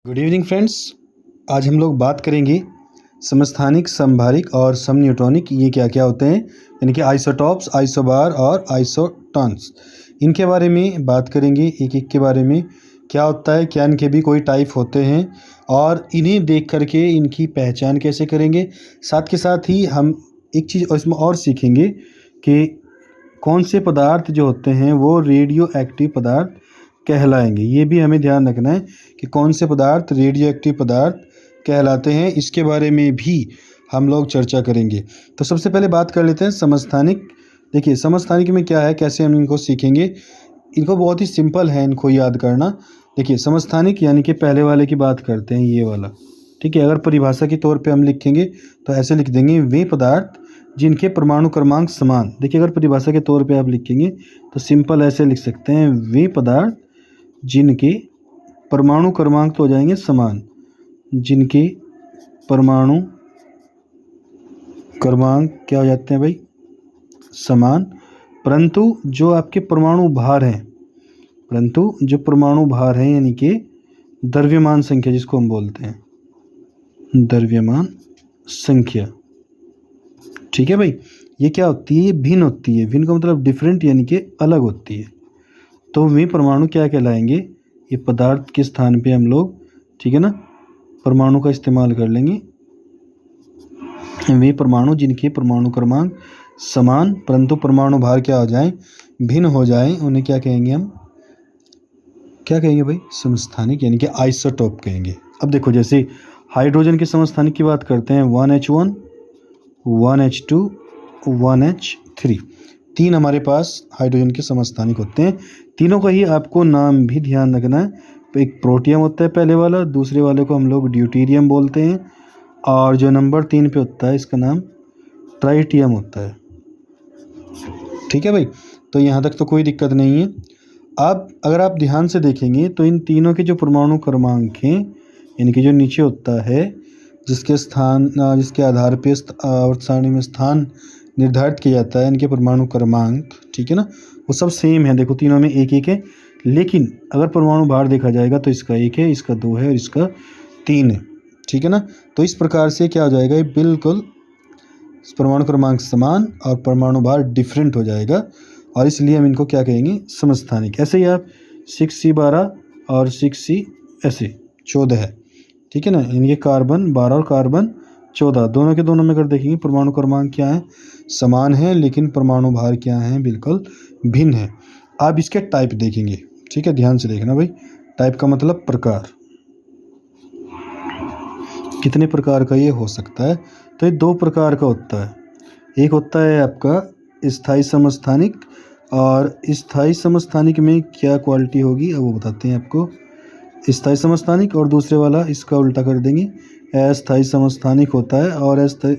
Good evening friends. आज हम लोग बात करेंगे समस्थानिक, समभारिक और समन्यूट्रॉनिक ये क्या क्या होते हैं, यानी कि आइसोटॉप्स, आइसोबार और आइसोटॉन्स। इनके बारे में बात करेंगे, एक एक के बारे में क्या होता है, क्या इनके भी कोई टाइप होते हैं और इन्हें देख करके इनकी पहचान कैसे करेंगे। साथ के साथ ही हम एक चीज़ इसमें और सीखेंगे कि कौन से पदार्थ जो होते हैं वो रेडियो एक्टिव पदार्थ कहलाएंगे। ये भी हमें ध्यान रखना है कि कौन से पदार्थ रेडियो एक्टिव पदार्थ कहलाते हैं, इसके बारे में भी हम लोग चर्चा करेंगे। तो सबसे पहले बात कर लेते हैं समस्थानिक। देखिए समस्थानिक में क्या है, कैसे हम इनको सीखेंगे। इनको बहुत ही सिंपल है इनको याद करना। देखिए समस्थानिक यानी कि पहले वाले की बात करते हैं, ये वाला, ठीक है। अगर परिभाषा के तौर पे हम लिखेंगे तो ऐसे लिख देंगे, वे पदार्थ जिनके परमाणु क्रमांक समान। देखिए अगर परिभाषा के तौर पे आप लिखेंगे तो सिंपल ऐसे लिख सकते हैं, वे पदार्थ जिनके परमाणु क्रमांक तो हो जाएंगे समान, जिनके परमाणु क्रमांक क्या हो जाते हैं भाई, समान, परंतु जो आपके परमाणु भार हैं, परंतु जो परमाणु भार हैं यानी कि द्रव्यमान संख्या जिसको हम बोलते हैं, द्रव्यमान संख्या, ठीक है भाई। ये क्या होती है, भिन्न होती है। भिन्न का मतलब डिफरेंट यानी कि अलग होती है। तो वे परमाणु क्या कहलाएंगे, ये पदार्थ के स्थान पे हम लोग, ठीक है ना, परमाणु का इस्तेमाल कर लेंगे। वे परमाणु जिनके परमाणु क्रमांक समान परंतु परमाणु भार क्या हो जाए, भिन्न हो जाए, उन्हें क्या कहेंगे, हम क्या कहेंगे भाई, समस्थानिक यानी कि आइसोटोप कहेंगे। अब देखो जैसे हाइड्रोजन के समस्थानिक की बात करते हैं, 1H1, 1H2, 1H3, तीन हमारे पास हाइड्रोजन के समस्थानिक होते हैं। तीनों का ही आपको नाम भी ध्यान रखना है। एक प्रोटियम होता है पहले वाला, दूसरे वाले को हम लोग ड्यूटीरियम बोलते हैं, और जो नंबर 3 पे होता है इसका नाम ट्राइटियम होता है, ठीक है भाई। तो यहाँ तक तो कोई दिक्कत नहीं है। अब अगर आप ध्यान से देखेंगे तो इन तीनों के जो परमाणु क्रमांक हैं, यानी कि जो नीचे होता है, जिसके आधार पे आवर्त सारणी में स्थान निर्धारित किया जाता है, इनके परमाणु क्रमांक, ठीक है ना, वो सब सेम है। देखो तीनों में एक एक है, लेकिन अगर परमाणु भार देखा जाएगा तो इसका 1 है, इसका 2 है और इसका 3 है, ठीक है ना। तो इस प्रकार से क्या हो जाएगा, ये बिल्कुल परमाणु क्रमांक समान और परमाणु भार डिफरेंट हो जाएगा, और इसलिए हम इनको क्या कहेंगे, समस्थानिक। ऐसे ही आप 6C12 और 6C ऐसे 14 है, ठीक है ना, इनके कार्बन 12 और कार्बन 14, दोनों के दोनों में अगर देखेंगे परमाणु क्रमांक क्या है, समान है, लेकिन परमाणु भार क्या है, बिल्कुल भिन्न है। आप इसके टाइप देखेंगे, ठीक है, ध्यान से देखना भाई। टाइप का मतलब प्रकार, कितने प्रकार का ये हो सकता है। तो ये 2 प्रकार का होता है। एक होता है आपका स्थायी समस्थानिक, और स्थायी समस्थानिक में क्या क्वालिटी होगी अब वो बताते हैं आपको। स्थायी समस्थानिक और दूसरे वाला इसका उल्टा कर देंगे, अस्थायी समस्थानिक होता है। और अस्थायी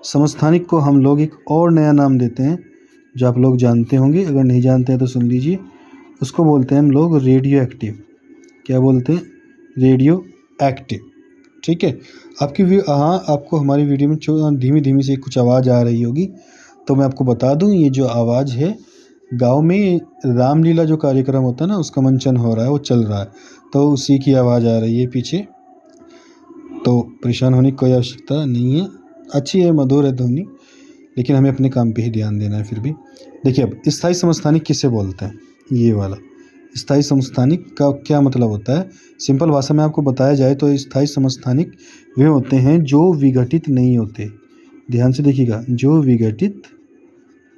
समस्थानिक को हम लोग एक और नया नाम देते हैं जो आप लोग जानते होंगे, अगर नहीं जानते हैं तो सुन लीजिए। उसको बोलते हैं हम लोग रेडियो एक्टिव। क्या बोलते हैं, रेडियो एक्टिव, ठीक है। आपको हमारी वीडियो में धीमी धीमी से कुछ आवाज़ आ रही होगी, तो मैं आपको बता दूं, ये जो आवाज़ है, गांव में रामलीला जो कार्यक्रम होता है ना, उसका मंचन हो रहा है, वो चल रहा है, तो उसी की आवाज़ आ रही है पीछे। तो परेशान होने की कोई आवश्यकता नहीं है, अच्छी है, मधुर है ध्वनि, लेकिन हमें अपने काम पे ही ध्यान देना है फिर भी। देखिए अब स्थायी समस्थानिक किसे बोलते हैं, ये वाला स्थायी समस्थानिक का क्या मतलब होता है, सिंपल भाषा में आपको बताया जाए तो स्थायी समस्थानिक वे होते हैं जो विघटित नहीं होते। ध्यान से देखिएगा, जो विघटित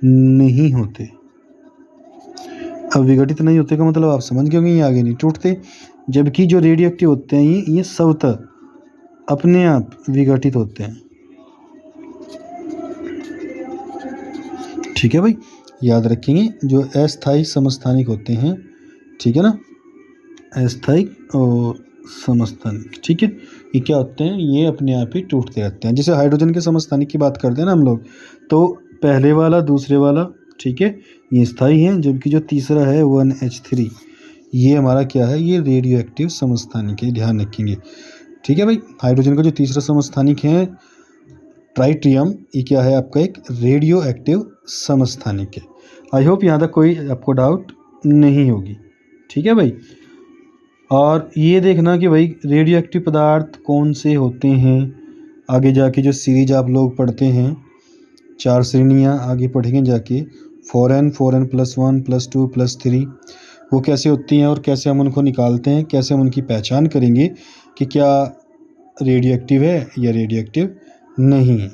नहीं होते। अब विघटित नहीं होते का मतलब आप समझ गए होंगे, ये आगे नहीं टूटते। जबकि जो रेडियो एक्टिव होते हैं ये स्वतः अपने आप विघटित होते हैं, ठीक है भाई, याद रखेंगे। जो अस्थायी समस्थानिक होते हैं, ठीक है ना, अस्थायी और समस्थानिक, ठीक है, ये क्या होते हैं, ये अपने आप ही टूटते रहते हैं। जैसे हाइड्रोजन के समस्थानिक की बात करते हैं ना हम लोग, तो पहले वाला, दूसरे वाला, ठीक है, ये स्थायी है, जबकि जो तीसरा है 1H3, ये हमारा क्या है, ये रेडियो एक्टिव समस्थानिक है, ध्यान रखेंगे, ठीक है भाई। हाइड्रोजन का जो तीसरा समस्थानिक है ट्राइटियम, ये क्या है आपका, एक रेडियो एक्टिव समस्थानिक है। आई होप यहाँ तक कोई आपको डाउट नहीं होगी, ठीक है भाई। और ये देखना कि भाई रेडियो एक्टिव पदार्थ कौन से होते हैं। आगे जाके जो सीरीज आप लोग पढ़ते हैं, 4 श्रेणियाँ आगे पढ़ेंगे जाके, 4n 4n+1 +2 +3, वो कैसे होती हैं और कैसे हम उनको निकालते हैं, कैसे हम उनकी पहचान करेंगे कि क्या रेडियो एक्टिव है या रेडियो एक्टिव नहीं है।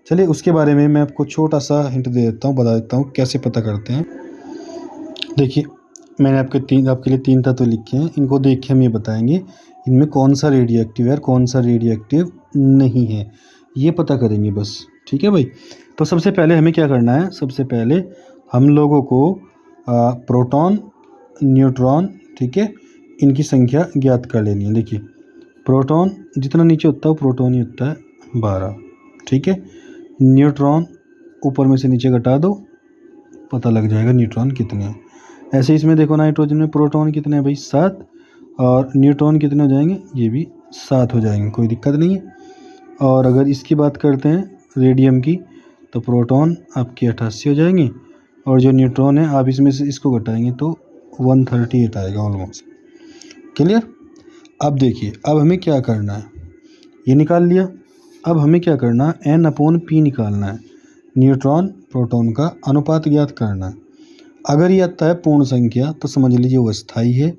चलिए उसके बारे में मैं आपको छोटा सा हिंट दे देता हूँ, बता देता हूँ कैसे पता करते हैं। देखिए मैंने आपके लिए 3 तत्व लिखे हैं, इनको देख के हम ये बताएंगे इनमें कौन सा रेडियो एक्टिव है और कौन सा रेडियो एक्टिव नहीं है, ये पता करेंगे बस। ठीक है भाई। तो सबसे पहले हमें क्या करना है, सबसे पहले हम लोगों को प्रोटॉन, न्यूट्रॉन, ठीक है, इनकी संख्या ज्ञात कर लेनी है। देखिए प्रोटॉन जितना नीचे होता है वो प्रोटॉन ही होता है 12, ठीक है। न्यूट्रॉन ऊपर में से नीचे घटा दो, पता लग जाएगा न्यूट्रॉन कितने हैं। ऐसे इसमें देखो नाइट्रोजन में प्रोटॉन कितने हैं भाई 7, और न्यूट्रॉन कितने हो जाएंगे, ये भी 7 हो जाएंगे, कोई दिक्कत नहीं है। और अगर इसकी बात करते हैं रेडियम की, तो प्रोटॉन आपके 88 हो जाएंगे, और जो न्यूट्रॉन है आप इसमें से इसको घटाएंगे तो 138 आएगा ऑलमोस्ट। क्लियर। अब देखिए अब हमें क्या करना है, ये निकाल लिया। अब हमें क्या करना है, N/P निकालना है, न्यूट्रॉन प्रोटॉन का अनुपात ज्ञात करना है। अगर ये आता है पूर्ण संख्या तो समझ लीजिए वो स्थायी है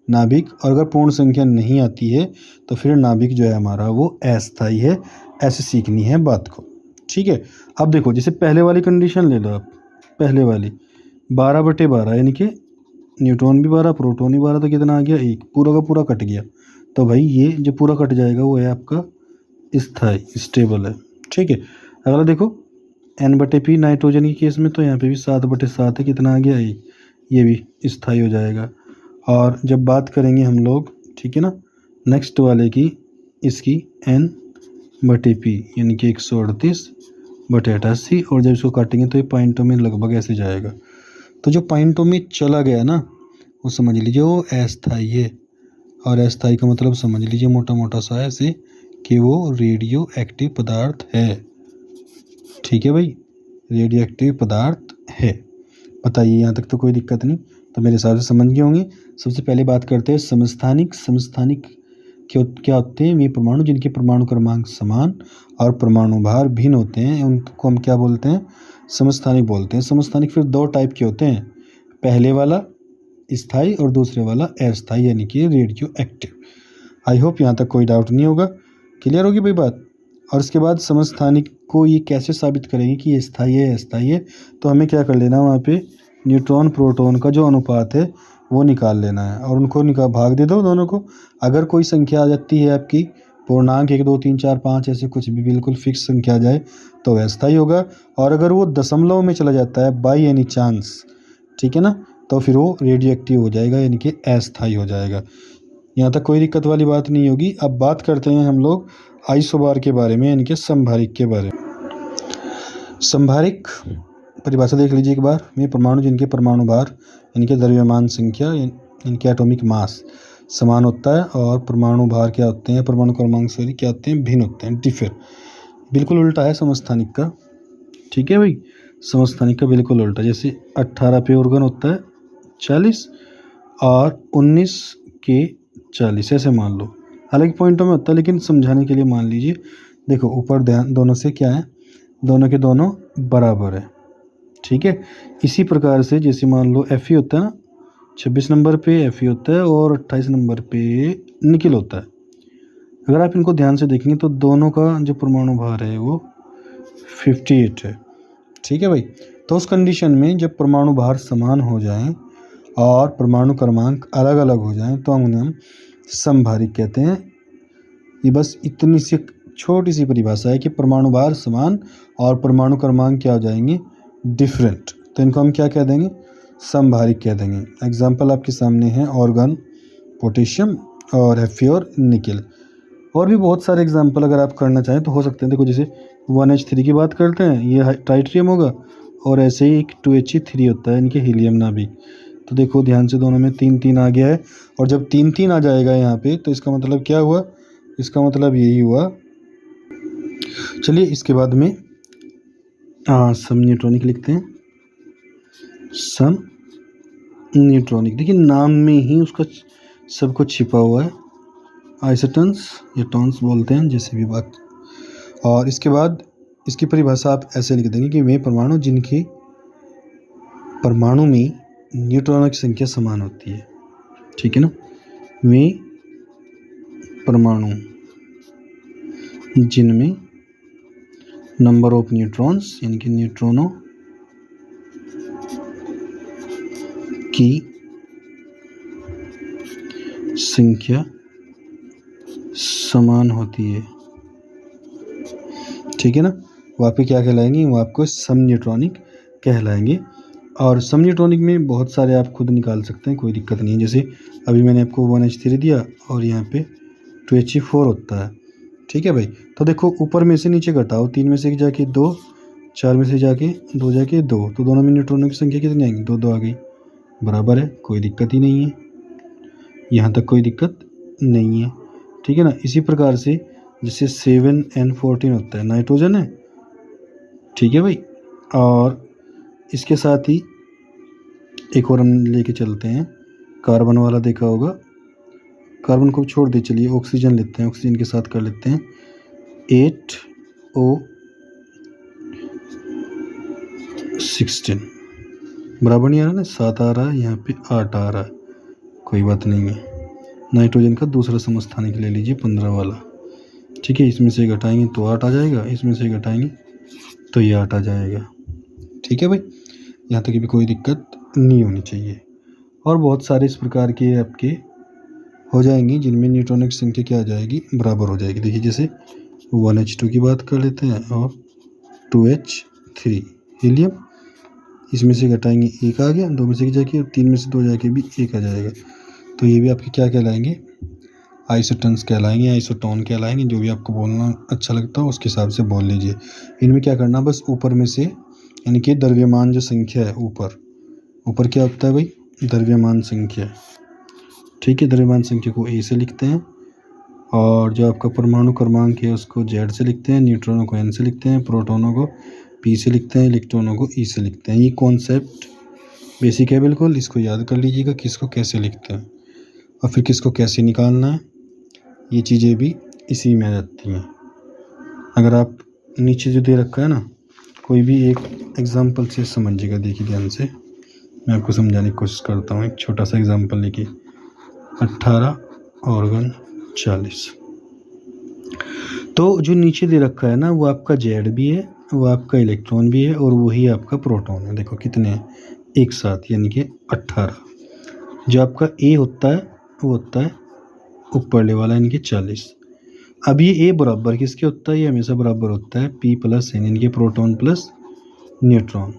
नाभिक, और अगर पूर्ण संख्या नहीं आती है तो फिर नाभिक जो है हमारा वो अस्थायी है। ऐसे सीखनी है बात को, ठीक है। अब देखो जैसे पहले वाली कंडीशन ले लो आप, पहले वाली 12/12 यानी कि न्यूट्रॉन भी 12 प्रोटॉन भी 12, तो कितना आ गया 1, पूरा का पूरा कट गया। तो भाई ये जो पूरा कट जाएगा वो है आपका स्थायी, स्टेबल है, ठीक है। अगला देखो N/P नाइट्रोजन के केस में, तो यहाँ पे भी 7/7 है, कितना आ गया 1, ये भी स्थायी हो जाएगा। और जब बात करेंगे हम लोग, ठीक है ना, नेक्स्ट वाले की, इसकी N/P यानी कि 138/88, और जब इसको काटेंगे तो ये पॉइंटों में लगभग ऐसे जाएगा। तो जो पॉइंटों में चला गया ना, वो समझ लीजिए वो अस्थायी है, और अस्थायी का मतलब समझ लीजिए मोटा मोटा सा ऐसे कि वो रेडियो एक्टिव पदार्थ है। ठीक है भाई, रेडियो एक्टिव पदार्थ है। बताइए यहाँ तक तो कोई दिक्कत नहीं, तो मेरे हिसाब से समझ गए होंगे। सबसे पहले बात करते हैं समस्थानिक। समस्थानिक क्या होते हैं, वे परमाणु जिनके परमाणु क्रमांक समान और परमाणु भार भिन्न होते हैं, उनको हम क्या बोलते हैं, समस्थानिक बोलते हैं। समस्थानिक फिर 2 टाइप के होते हैं, पहले वाला स्थायी और दूसरे वाला अस्थायी यानी कि रेडियो एक्टिव। आई होप यहाँ तक कोई डाउट नहीं होगा, क्लियर होगी भाई बात। और उसके बाद समस्थानिक को ये कैसे साबित करेंगे कि ये स्थायी है अस्थायी है, तो हमें क्या कर लेना, वहाँ पे न्यूट्रॉन प्रोटॉन का जो अनुपात है वो निकाल लेना है, और उनको भाग दे दो दोनों को। अगर कोई संख्या आ जाती है आपकी पूर्णांक 1 2 3 4 5 ऐसे कुछ भी बिल्कुल फिक्स संख्या आ जाए तो अस्थायी होगा, और अगर वो दशमलव में चला जाता है बाई एनी चांस, ठीक है ना, तो फिर वो रेडियो एक्टिव हो जाएगा यानी कि अस्थायी हो जाएगा। यहाँ तक कोई दिक्कत वाली बात नहीं होगी। अब बात करते हैं हम लोग आइसोबार के बारे में, यानी कि संभारिक के बारे में। संभारिक परिभाषा देख लीजिए एक बार, ये परमाणु जिनके परमाणु भार यानी कि द्रव्यमान संख्या इनके एटॉमिक मास समान होता है, और परमाणु भार क्या होते हैं, परमाणु क्रमांक सॉरी क्या होते हैं, भिन्न होते हैं, डिफर। बिल्कुल उल्टा है समस्थानिक का, ठीक है भाई, समस्थानिक का बिल्कुल उल्टा। जैसे 18 पे ऑर्गन होता है 40 और 19 के 40 ऐसे मान लो, अलग पॉइंटों में होता है लेकिन समझाने के लिए मान लीजिए। देखो ऊपर ध्यान, दोनों से क्या है, दोनों के दोनों बराबर है, ठीक है। इसी प्रकार से जैसे मान लो Fe होता है ना, 26 नंबर पे Fe होता है और 28 नंबर पे निकेल होता है। अगर आप इनको ध्यान से देखेंगे तो दोनों का जो परमाणु भार है वो 58 है, ठीक है भाई। तो उस कंडीशन में जब परमाणु भार समान हो जाएं और परमाणु क्रमांक अलग अलग हो जाएं तो हम उन्हें संभारिक कहते हैं। ये बस इतनी सी छोटी सी परिभाषा है कि परमाणु भार समान और परमाणु क्रमांक क्या हो जाएंगे, डिफरेंट, तो इनको हम क्या कह देंगे, संभारिक कह देंगे। एग्जाम्पल आपके सामने है ऑर्गन, पोटेशियम और Fe और निकेल। और भी बहुत सारे एग्जाम्पल अगर आप करना चाहें तो हो सकते हैं। देखो जैसे 1H3 की बात करते हैं, ये ट्राइट्रियम होगा, और ऐसे ही एक 2He3 होता है, इनके हीलियम नाभिक। तो देखो ध्यान से दोनों में 3 3 आ गया है, और जब 3 3 आ जाएगा यहाँ पे तो इसका मतलब क्या हुआ, इसका मतलब यही हुआ। चलिए इसके बाद में सम न्यूट्रॉनिक लिखते हैं, सम न्यूट्रॉनिक। देखिए नाम में ही उसका सब कुछ छिपा हुआ है। आइसोटॉन्स या टॉन्स बोलते हैं, जैसे भी बात। और इसके बाद इसकी परिभाषा आप ऐसे लिख देंगे कि वे परमाणु जिनकी परमाणु में न्यूट्रॉनों की संख्या समान होती है, ठीक है ना। वे परमाणु जिनमें नंबर ऑफ न्यूट्रॉन्स यानी कि न्यूट्रॉनों की संख्या समान होती है, ठीक है ना। वो आपके क्या कहलाएंगे, वो आपको समन्यूट्रॉनिक कहलाएंगे। और समन्यूट्रॉनिक में बहुत सारे आप खुद निकाल सकते हैं, कोई दिक्कत नहीं है। जैसे अभी मैंने आपको 1H3 दिया और यहाँ पे 2He4 होता है, ठीक है भाई। तो देखो ऊपर में से नीचे घटाओ, 3 में से जाके 2, 4 में से जाके 2 जाके 2, तो दोनों में न्यूट्रॉनों की संख्या कितनी आएंगी, 2 2 आ गई, बराबर है, कोई दिक्कत ही नहीं है, यहाँ तक कोई दिक्कत नहीं है, ठीक है ना। इसी प्रकार से जैसे 7N14 होता है, नाइट्रोजन है, ठीक है भाई। और इसके साथ ही एक और हम लेके चलते हैं, कार्बन वाला देखा होगा, कार्बन को छोड़ दे, चलिए ऑक्सीजन लेते हैं, ऑक्सीजन के साथ कर लेते हैं 8O16, बराबर नहीं आ रहा ना, 7 आ रहा है, यहाँ पे 8 आ रहा है, कोई बात नहीं है। नाइट्रोजन का दूसरा समस्थानिक ले लीजिए 15 वाला, ठीक है। इसमें से घटाएंगे तो 8 आ जाएगा, इसमें से घटाएंगे तो ये 8 आ जाएगा, ठीक है भाई। यहाँ तक भी कोई दिक्कत नहीं होनी चाहिए। और बहुत सारे इस प्रकार के आपके हो जाएंगी जिनमें न्यूट्रॉनों की संख्या क्या आ जाएगी, बराबर हो जाएगी। देखिए जैसे 1H2 की बात कर लेते हैं और 2H3 हीलियम, इसमें से घटाएंगे 1 आ गया, 2 में से जाके, और 3 में से 2 जाके भी 1 आ जाएगा। तो ये भी आपके क्या कहलाएंगे, आइसोटॉन्स कहलाएंगे, आइसोटोन कहलाएंगे, जो भी आपको बोलना अच्छा लगता हो उसके हिसाब से बोल लीजिए। इनमें क्या करना, बस ऊपर में से यानी कि द्रव्यमान जो संख्या है, ऊपर क्या होता है भाई, द्रव्यमान संख्या, ठीक है। द्रव्यमान संख्या को A से लिखते हैं, और जो आपका परमाणु क्रमांक है उसको Z से लिखते हैं, न्यूट्रॉनों को N से लिखते हैं, प्रोटॉनों को P से लिखते हैं, इलेक्ट्रॉनों को E से लिखते हैं। ये कॉन्सेप्ट बेसिक है बिल्कुल, इसको याद कर लीजिएगा किसको कैसे लिखते हैं और फिर किसको कैसे निकालना है, ये चीज़ें भी इसी में आ जाती हैं। अगर आप नीचे जो दे रखा है ना, कोई भी एक एग्जाम्पल से समझिएगा, देखिए ध्यान से, मैं आपको समझाने की कोशिश करता हूँ। एक छोटा सा एग्जाम्पल लेके 18 ऑर्गन 40, तो जो नीचे दे रखा है ना वो आपका Z भी है, वो आपका इलेक्ट्रॉन भी है, और वही आपका प्रोटॉन है। देखो कितने हैं एक साथ, यानी कि 18। जो आपका A होता है वो होता है ऊपरले वाला, यानी कि 40। अब ये A बराबर किसके होता है, ये हमेशा बराबर होता है P + N, यानी कि प्रोटॉन प्लस न्यूट्रॉन,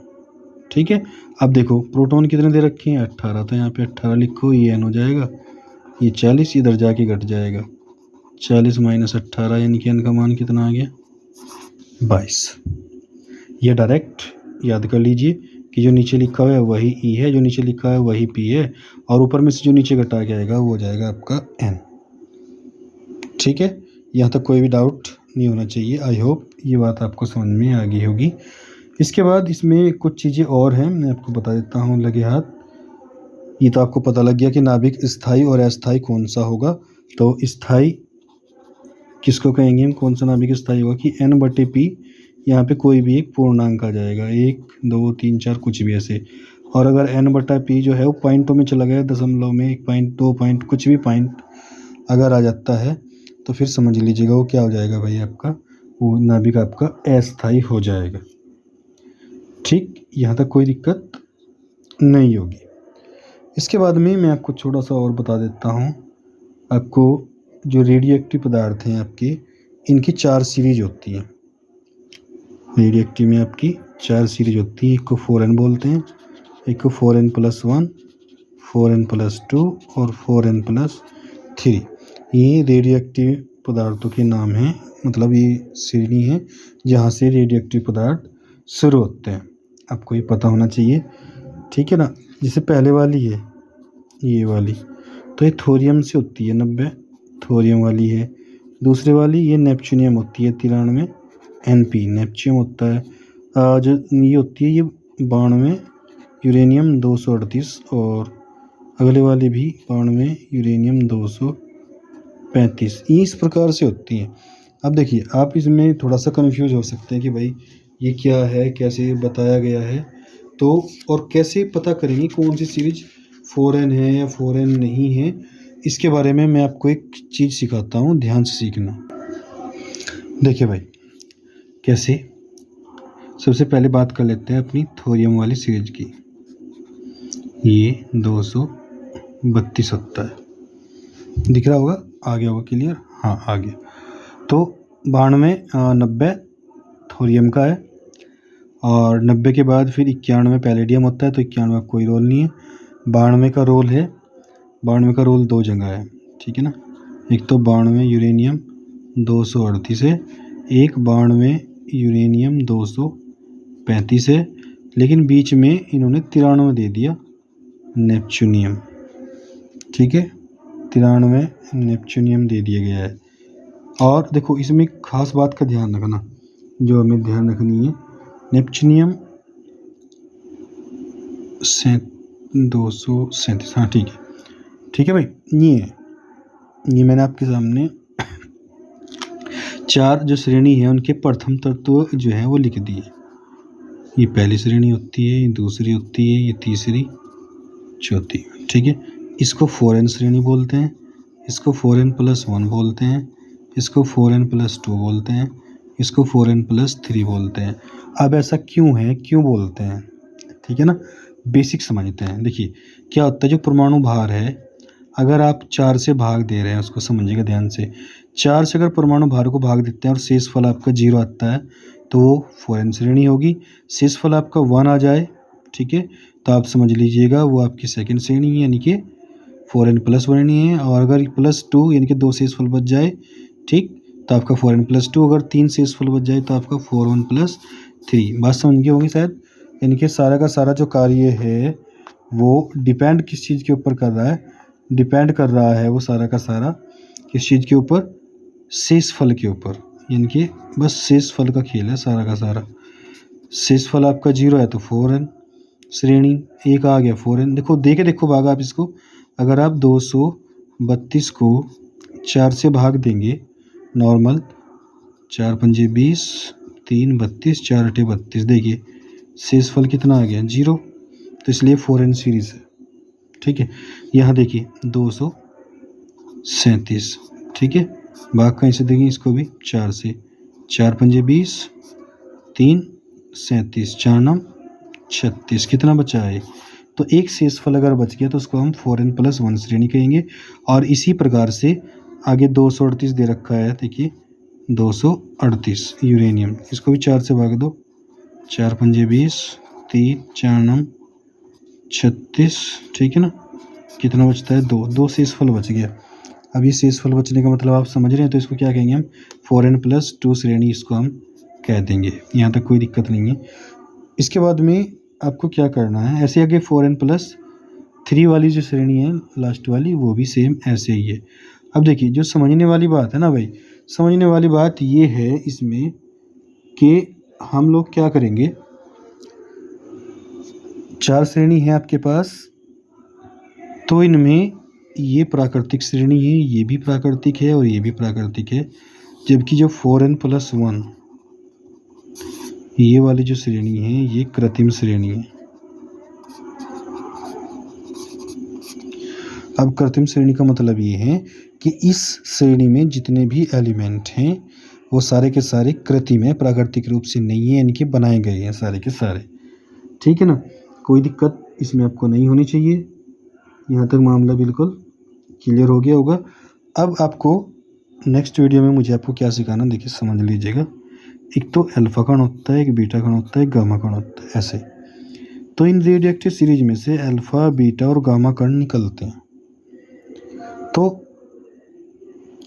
ठीक है। अब देखो प्रोटॉन कितने दे रखे हैं, 18, तो यहाँ पे 18 लिखो, ये N हो जाएगा, ये 40 इधर जाके घट जाएगा, 40 - 18, यानी कि N का मान कितना आ गया, 22। ये डायरेक्ट याद कर लीजिए कि जो नीचे लिखा हुआ है वही E है, जो नीचे लिखा है वही P है, और ऊपर में से जो नीचे घटा के आएगा वो हो जाएगा आपका N, ठीक है। यहाँ तक कोई भी डाउट नहीं होना चाहिए। आई होप ये बात आपको समझ में आ गई होगी। इसके बाद इसमें कुछ चीज़ें और हैं, मैं आपको बता देता हूँ लगे हाथ। ये तो आपको पता लग गया कि नाभिक स्थायी और अस्थायी कौन सा होगा। तो स्थायी किसको कहेंगे हम, कौन सा नाभिक स्थायी होगा कि N/P, यहाँ पे कोई भी एक पूर्णांक आ जाएगा, 1 2 3 4 कुछ भी ऐसे। और अगर N/P जो है वो पॉइंटों में चला गया, दशमलव में, 1 पॉइंट 2 पॉइंट कुछ भी पॉइंट अगर आ जाता है तो फिर समझ लीजिएगा वो क्या हो जाएगा भाई, आपका वो नाभिक आपका अस्थायी हो जाएगा, ठीक। यहाँ तक कोई दिक्कत नहीं होगी। इसके बाद में मैं आपको थोड़ा सा और बता देता हूँ। आपको जो रेडियो एक्टिव पदार्थ हैं आपके, इनकी 4 सीरीज होती हैं। रेडियो एक्टिव में आपकी 4 सीरीज होती हैं। एक को 4N बोलते हैं, एक को 4N+1, 4N+2 और 4N+3। ये रेडियो एक्टिव पदार्थों के नाम हैं, मतलब ये श्रेणी है जहाँ से रेडियो एक्टिव पदार्थ शुरू होते हैं, आपको ये पता होना चाहिए, ठीक है ना। जैसे पहले वाली है ये वाली, तो ये थोरियम से होती है, 90 थोरियम वाली है। दूसरे वाली ये नेपच्यूनियम होती है, 93 Np नेपच्यूम होता है। जो ये होती है ये 92 यूरेनियम 238 और अगले वाली भी 92, यूरेनियम 235, इस प्रकार से होती हैं। अब देखिए आप इसमें थोड़ा सा कंफ्यूज हो सकते हैं कि भाई ये क्या है, कैसे बताया गया है, तो और कैसे पता करेंगे कौन सी सीरीज फॉरेन है या फॉरेन नहीं है। इसके बारे में मैं आपको एक चीज़ सिखाता हूँ, ध्यान से सीखना। देखिए भाई कैसे, सबसे पहले बात कर लेते हैं अपनी थोरियम वाली सीरीज की। ये 232 होता है, दिख रहा होगा, आ गया होगा क्लियर, हाँ आ गया। तो 92 90 थोरियम का है, और 90 के बाद फिर 91 पैलेडियम होता है, तो 91 का कोई रोल नहीं है। 92 का रोल है, 92 का रोल 2 जगह है, ठीक है ना। एक तो 92 यूरेनियम 238 है, एक 92 यूरेनियम 235 है, लेकिन बीच में इन्होंने 93 दे दिया नेपच्यूनियम, ठीक है, 93 नेपच्यूनियम दे दिया गया है। और देखो इसमें खास बात का ध्यान रखना, जो हमें ध्यान रखनी है, नेपच्यूनियम 237, हाँ ठीक है, ठीक है भाई। ये है, ये मैंने आपके सामने 4 जो श्रेणी है उनके प्रथम तत्व जो है वो लिख दिए। ये पहली श्रेणी होती है, ये दूसरी होती है, ये तीसरी, चौथी, ठीक है। इसको फॉरेन श्रेणी बोलते हैं, इसको फॉरेन +1 बोलते हैं, इसको फॉरेन +2 बोलते हैं, इसको फॉरेन +3 बोलते हैं। अब ऐसा क्यों है, क्यों बोलते हैं, ठीक है ना, बेसिक समझते हैं। देखिए क्या होता है, जो परमाणु भार है अगर आप 4 से भाग दे रहे हैं, उसको समझिएगा ध्यान से। 4 से अगर परमाणु भार को भाग देते हैं और शेषफल आपका 0 आता है तो वो फॉरेन श्रेणी होगी। शेषफल आपका 1 आ जाए, ठीक है, तो आप समझ लीजिएगा वो आपकी सेकंड श्रेणी है, यानी कि फॉरेन +1 है। और अगर +2 यानी कि 2 शेषफल बच जाए, ठीक, तो आपका फॉरेन +2, अगर 3 शेषफल बच जाए तो आपका 4 +3। बात समझ गए होंगे शायद। यानी कि सारा का सारा जो कार्य है वो डिपेंड किस चीज़ के ऊपर कर रहा है, डिपेंड कर रहा है वो सारा का सारा किस चीज़ के ऊपर, शेषफल के ऊपर। यानी कि बस शेषफल का खेल है सारा का सारा। शेषफल आपका 0 है तो फॉरेन श्रेणी, 1 आ गया फॉरेन। देखो देखो भागा आप इसको, अगर आप 232 को 4 से भाग देंगे नॉर्मल, 4 पंजे 20, 3 32, 4 अठे 32, देखिए शेषफल कितना आ गया 0, तो इसलिए फॉरेन सीरीज है, ठीक है। यहाँ देखिए 237, ठीक है, भाग कहीं से देंगे इसको भी 4 से, 4 पंजे 20, 3 37, 4 9 36, कितना बचा है, तो एक शेषफल अगर बच गया तो उसको हम फॉरेन +1 श्रेणी कहेंगे। और इसी प्रकार से आगे 238 दे रखा है, देखिए 238 यूरेनियम, इसको भी 4 से भाग दो, 4 पंजे 20, 3 4 9 36, ठीक है ना, कितना बचता है 2 शेषफल बच गया। अब ये शेषफल बचने का मतलब आप समझ रहे हैं, तो इसको क्या कहेंगे हम, फॉरेन +2 श्रेणी इसको हम कह देंगे। यहाँ तक कोई दिक्कत नहीं है। इसके बाद में आपको क्या करना है, ऐसे आगे फॉरेन +3 वाली जो श्रेणी है लास्ट वाली, वो भी सेम ऐसे ही है। अब देखिए जो समझने वाली बात है ना भाई, समझने वाली बात ये है इसमें कि हम लोग क्या करेंगे, 4 श्रेणी है आपके पास, तो इनमें ये प्राकृतिक श्रेणी है, ये भी प्राकृतिक है और ये भी प्राकृतिक है, जबकि जो फॉरेन +1 ये वाली जो श्रेणी है ये कृत्रिम श्रेणी है। अब कृत्रिम श्रेणी का मतलब ये है कि इस श्रेणी में जितने भी एलिमेंट हैं वो सारे के सारे कृत्रिम है, प्राकृतिक रूप से नहीं है, यानी कि बनाए गए हैं सारे के सारे, ठीक है ना। कोई दिक्कत इसमें आपको नहीं होनी चाहिए। यहाँ तक मामला बिल्कुल क्लियर हो गया होगा। अब आपको नेक्स्ट वीडियो में मुझे आपको क्या सिखाना, देखिए समझ लीजिएगा। एक तो अल्फा कण होता है, एक बीटा कण होता है, एक गामा कण होता है, ऐसे। तो इन रेडियोएक्टिव सीरीज में से अल्फा, बीटा और गामा कण निकलते हैं। तो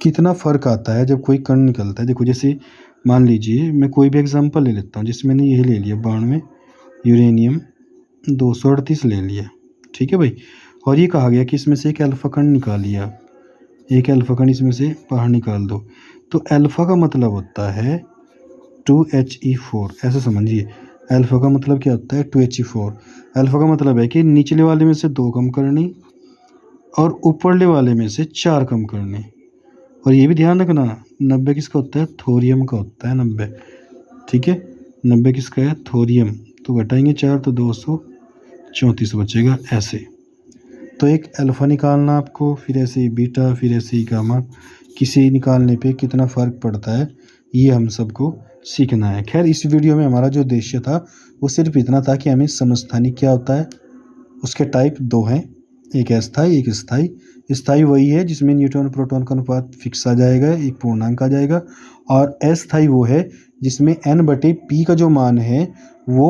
कितना फ़र्क आता है जब कोई कण निकलता है। देखो जैसे मान लीजिए मैं कोई भी एग्जांपल ले लेता हूँ, जैसे मैंने यही ले लिया 92 यूरेनियम 238 ले लिया, ठीक है भाई। और ये कहा गया कि इसमें से एक अल्फा कण निकालिए आप, एक अल्फा कण इसमें से बाहर निकाल दो। तो अल्फा का मतलब होता है 2He4, ऐसा समझिए। अल्फा का मतलब क्या होता है 2He4। अल्फा का मतलब है कि निचले वाले में से 2 कम करनी और ऊपरले वाले में से 4 कम करने। और ये भी ध्यान रखना 90 किसका होता है, थोरियम का होता है 90, ठीक है। 90 किसका है, थोरियम। तो घटाएंगे 4 तो 234 बचेगा ऐसे। तो एक अल्फ़ा निकालना आपको, फिर ऐसे ही बीटा, फिर ऐसे ही गामा, किसी निकालने पे कितना फ़र्क पड़ता है ये हम सबको सीखना है। खैर इस वीडियो में हमारा जो उद्देश्य था वो सिर्फ इतना था कि हमें समस्थानिक क्या होता है, उसके टाइप 2 हैं, एक अस्थाई एक स्थाई। स्थाई वही है जिसमें न्यूट्रॉन प्रोटॉन का अनुपात फिक्स आ जाएगा, एक पूर्णांक आ जाएगा। और अस्थाई वो है जिसमें n/p का जो मान है वो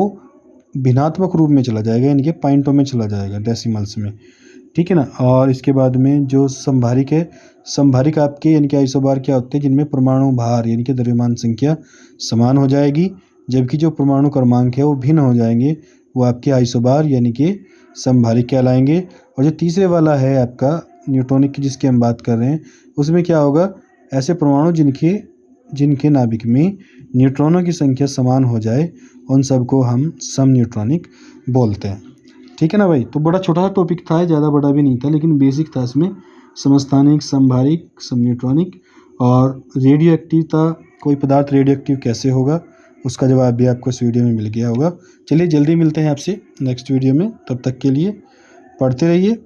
भिन्नात्मक रूप में चला जाएगा, यानी कि पॉइंटों में चला जाएगा, डेसिमल्स में, ठीक है ना। और इसके बाद में जो संभारिक है, संभारिक आपके यानी कि आइसोबार क्या होते हैं, जिनमें परमाणु भार यानी कि द्रव्यमान संख्या समान हो जाएगी, जबकि जो परमाणु क्रमांक है वो भिन्न हो जाएंगे, वो आपके आइसोबार यानी कि संभारिक कहलाएंगे। और जो तीसरे वाला है आपका न्यूटॉनिक की जिसकी हम बात कर रहे हैं, उसमें क्या होगा, ऐसे परमाणु जिनके नाभिक में न्यूट्रॉनों की संख्या समान हो जाए उन सबको हम सम न्यूट्रॉनिक बोलते हैं, ठीक है ना भाई। तो बड़ा छोटा सा टॉपिक था, ज़्यादा बड़ा भी नहीं था, लेकिन बेसिक था इसमें, समस्थानिक, संभारिक, सम न्यूट्रॉनिक। और रेडियो एक्टिवता, कोई पदार्थ रेडियो एक्टिव कैसे होगा, उसका जवाब भी आपको इस वीडियो में मिल गया होगा। चलिए जल्दी मिलते हैं आपसे नेक्स्ट वीडियो में, तब तक के लिए पढ़ते रहिए,